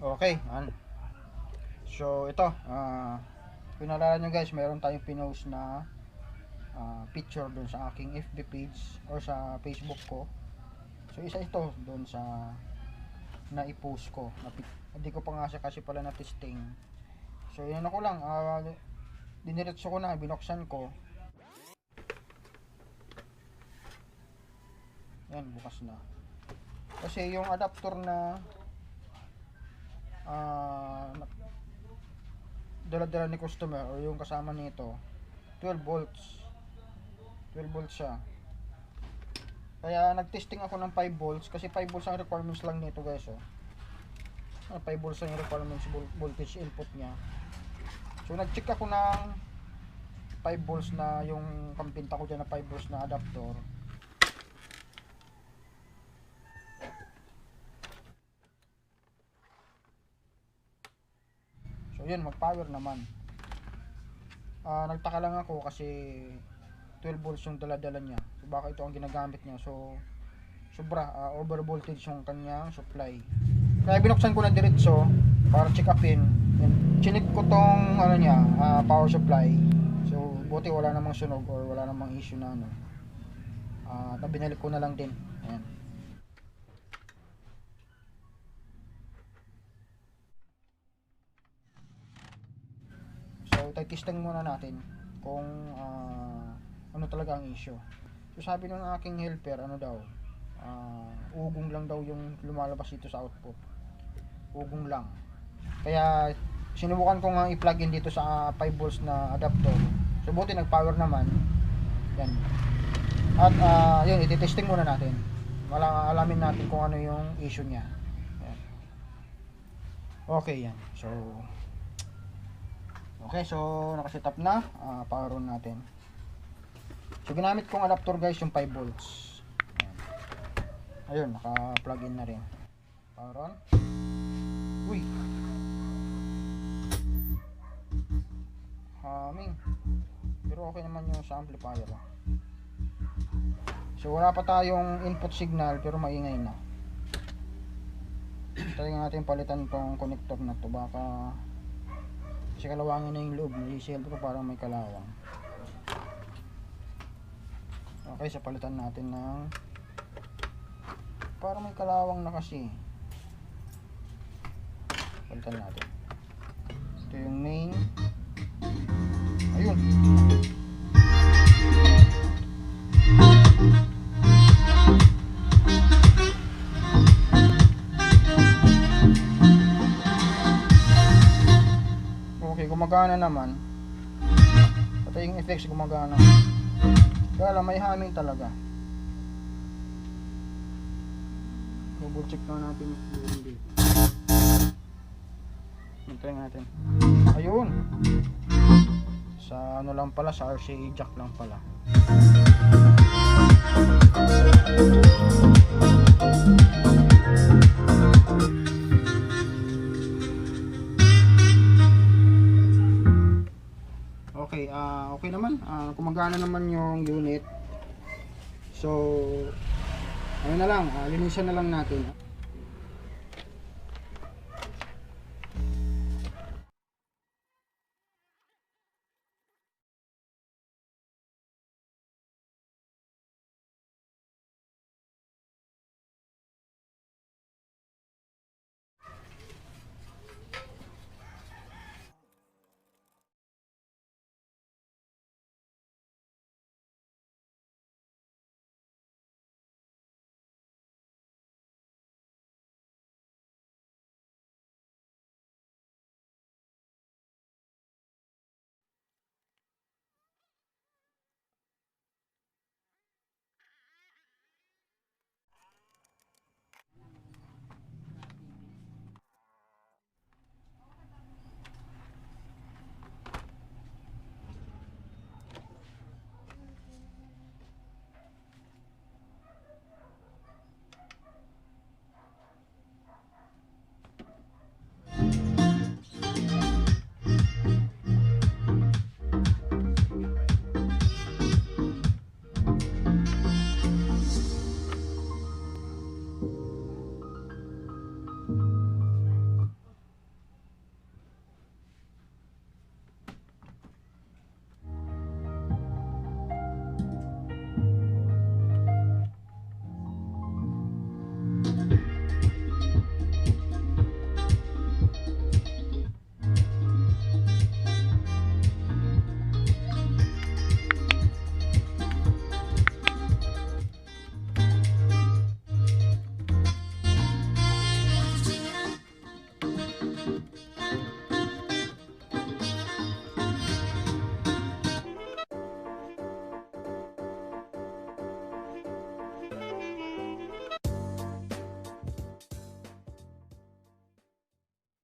Okay, so ito, kung naalala nyo guys, mayroon tayong pinost na picture doon sa aking FB page or sa Facebook ko. So isa ito doon sa na-post ko. Hindi ko pa nga siya kasi pala na testing. So yan ako lang, diniretso ko na, binuksan ko. Yan, bukas na. Kasi yung adapter na dala-dala ni customer o yung kasama nito 12 volts siya, kaya nagtesting ako ng 5 volts kasi 5 volts ang requirements lang nito guys. 5 volts ang requirements voltage input nya. So nag-check ako ng 5 volts na yung pampinta ko dyan na 5 volts na adapter. So yun, mag-power naman. Nagtaka lang ako kasi 12 volts yung dala-dala niya. So baka ito ang ginagamit niya. So sobra over voltage yung kanyang supply. Kaya binuksan ko na diretso para check upin. Chinik ko tong power supply. So buti wala namang sunog or wala namang issue na binalik ko na lang din. Ayan. So testing muna natin kung ano talaga ang issue. So sabi ng aking helper, ugong lang daw yung lumalabas dito sa output. Ugong lang. Kaya sinubukan ko nga i-plug in dito sa 5 volts na adapter. So buti nag-power naman. Yan. At yun, iti-testing muna natin. Alamin natin kung ano yung issue niya. Yan. Okay yan. So naka-set up na, power on natin. So ginamit kong adapter guys yung 5 volts. Ayun, naka-plug in na rin. Power on. Uy. Humming. Pero okay naman yung sa amplifier. So wala pa tayong input signal pero maingay na. Try natin palitan tong connector na to, baka kasi kalawangin na yung loob, nag-i-shell ko parang may kalawang. Okay, so palitan natin ng parang may kalawang na kasi. Palitan natin. Ito yung main. Ayun. Okay, gumagana naman. Pati yung effects gumagana. Kaya lang may humming talaga. Double check na natin yung hindi. Try natin. Ayun. Sa ano lang pala, sa RCA jack lang pala. Okay, okay naman. Gumagana naman yung unit. So, ano na lang, linisan na lang natin.